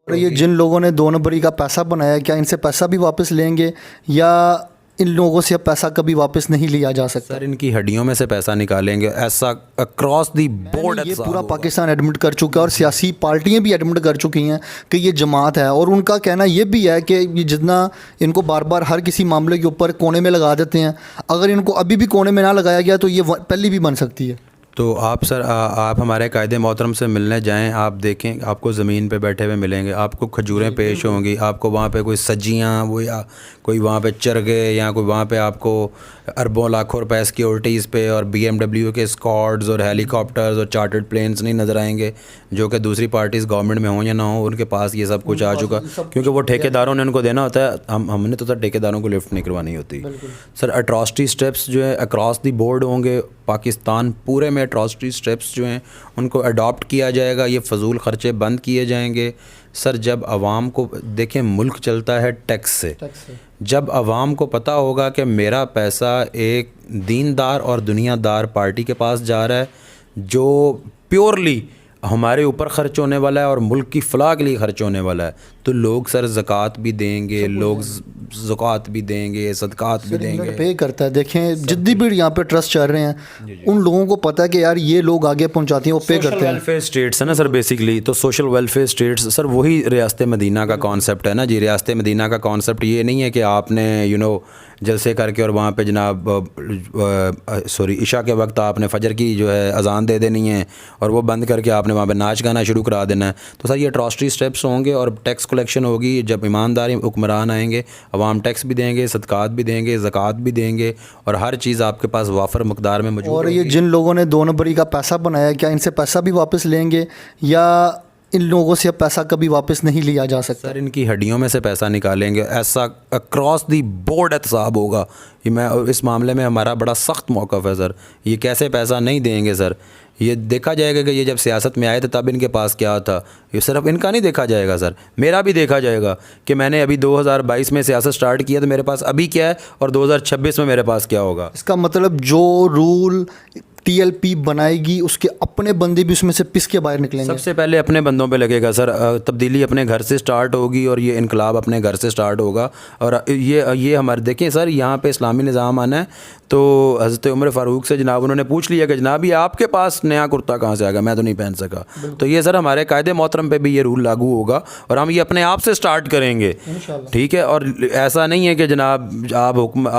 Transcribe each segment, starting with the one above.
और ये जिन लोगों ने 2 नंबरी का पैसा बनाया, क्या इनसे पैसा भी वापस लेंगे या इन लोगों से अब पैसा कभी वापस नहीं लिया जा सकता? सर इनकी हड्डियों में से पैसा निकालेंगे, ऐसा अक्रॉस दी बोर्ड ये पूरा पाकिस्तान एडमिट कर चुका है और सियासी पार्टियां भी एडमिट कर चुकी हैं कि ये जमात है। और उनका कहना ये भी है कि ये जितना इनको बार बार हर किसी मामले के ऊपर कोने में लगा देते हैं, अगर इनको अभी भी कोने में ना लगाया गया तो ये पहली भी बन सकती है। तो आप सर आप हमारे कायदे मोहतरम से मिलने जाएं, आप देखें आपको ज़मीन पे बैठे हुए मिलेंगे, आपको खजूरें पेश होंगी, आपको वहाँ पे कोई सज्जियाँ वो या कोई वहाँ पे चरगे या कोई वहाँ पे आपको अरबों लाखों रुपए सिक्योरिटीज़ पे और BMW के स्क्वाड्स और हेलीकॉप्टर्स और चार्टर्ड प्लेन्स नहीं नज़र आएंगे, जो कि दूसरी पार्टीज़ गवर्नमेंट में हों या ना हो उनके पास ये सब कुछ आ चुका, क्योंकि वो ठेकेदारों ने उनको देना होता है। हमने तो सर ठेकेदारों को लिफ्ट नहीं करवानी होती। सर अट्रॉसिटी स्टेप्स जो है अक्रॉस दी बोर्ड होंगे, पाकिस्तान पूरे में अट्रॉसिटी स्टेप्स जो हैं उनको अडॉप्ट किया जाएगा, ये फ़जूल ख़र्चे बंद किए जाएंगे। सर जब आवाम को देखें, मुल्क चलता है टैक्स से, जब आवाम को पता होगा कि मेरा पैसा एक दीनदार और दुनियादार पार्टी के पास जा रहा है जो प्योरली हमारे ऊपर ख़र्च होने वाला है और मुल्क की फ़लाह के लिए ख़र्च होने वाला है, तो लोग सर ज़कात भी देंगे, लोग ज़कात भी देंगे, सदक़ात भी देंगे। पे करता है। देखें जितनी भी यहाँ पे ट्रस्ट चल रहे हैं उन लोगों को पता है कि यार ये लोग आगे पहुँचाते हैं, वो पे करते हैं। वेलफेयर स्टेट्स है ना सर बेसिकली, तो सोशल वेलफेयर स्टेट्स सर वही रियासत मदीना का कॉन्सेप्ट है ना जी। रियासत मदीना का कॉन्सेप्ट ये नहीं है कि आपने जलसे करके और वहाँ पे जनाब इशा के वक्त आपने फ़जर की जो है अजान दे देनी है और वो बंद करके आपने वहाँ पे नाच गाना शुरू करा देना है। तो सर ये अट्रॉसिटी स्टेप्स होंगे और टैक्स कलेक्शन होगी। जब ईमानदारी हुक्मरान आएंगे, अवाम टैक्स भी देंगे, सदक़ात भी देंगे, ज़कात भी देंगे और हर चीज़ आपके पास वाफर मकदार में मौजूद। और ये जिन लोगों ने 2 नंबरी का पैसा बनाया, क्या इनसे पैसा भी वापस लेंगे या इन लोगों से अब पैसा कभी वापस नहीं लिया जा सकता? सर इनकी हड्डियों में से पैसा निकालेंगे, ऐसा अक्रॉस दी बोर्ड एहतसाब होगा। ये मैं इस मामले में हमारा बड़ा सख्त मौक़िफ़ है सर। ये कैसे पैसा नहीं देंगे सर, ये देखा जाएगा कि ये जब सियासत में आए थे तब इनके पास क्या था। ये सिर्फ इनका नहीं देखा जाएगा सर, मेरा भी देखा जाएगा कि मैंने अभी 2022 में सियासत स्टार्ट किया तो मेरे पास अभी क्या है और 2026 में मेरे पास क्या होगा। इसका मतलब जो रूल TLP बनाएगी उसके अपने बंदे भी उसमें से पिस के बाहर निकलेंगे। सबसे पहले अपने बंदों पे लगेगा सर। तब्दीली अपने घर से स्टार्ट होगी और ये इनकलाब अपने घर से स्टार्ट होगा। और ये हमारे देखें सर, यहाँ पे इस्लामी निज़ाम आना है तो हज़रत उमर फ़ारूक से जनाब उन्होंने पूछ लिया कि जनाब ये आपके पास नया कुर्ता कहाँ से आएगा, मैं तो नहीं पहन सका। तो ये सर हमारे कायदे मोहतरम पे भी ये रूल लागू होगा और हम ये अपने आप से स्टार्ट करेंगे, ठीक है। और ऐसा नहीं है कि जनाब आप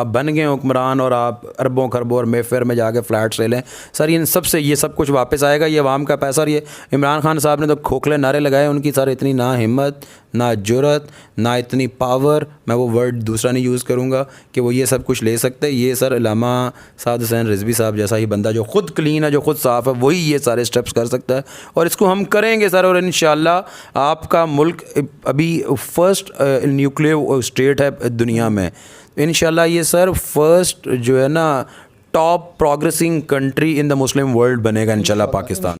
बन गए हुक्मरान और आप अरबों खरबों और मेफेयर में जाके फ़्लैट्स ले लें। सर इन सब से ये सब कुछ वापस आएगा, ये अवाम का पैसा। और ये इमरान खान साहब ने तो खोखले नारे लगाए, उनकी सर इतनी ना हिम्मत, ना जुरत, ना इतनी पावर, मैं वो वर्ड दूसरा नहीं यूज़ करूँगा, कि वो ये सब कुछ ले सकते। ये सर अल्लामा साद हुसैन रिजवी साहब जैसा ही बंदा जो ख़ुद क्लीन है, जो ख़ुद साफ़ है, वही ये सारे स्टेप्स कर सकता है और इसको हम करेंगे सर। और इंशाअल्लाह आपका मुल्क अभी फर्स्ट न्यूक्लियर स्टेट है दुनिया में, इंशाअल्लाह ये सर फर्स्ट जो है ना top progressing country in the Muslim world बनेगा इंशाअल्लाह पाकिस्तान।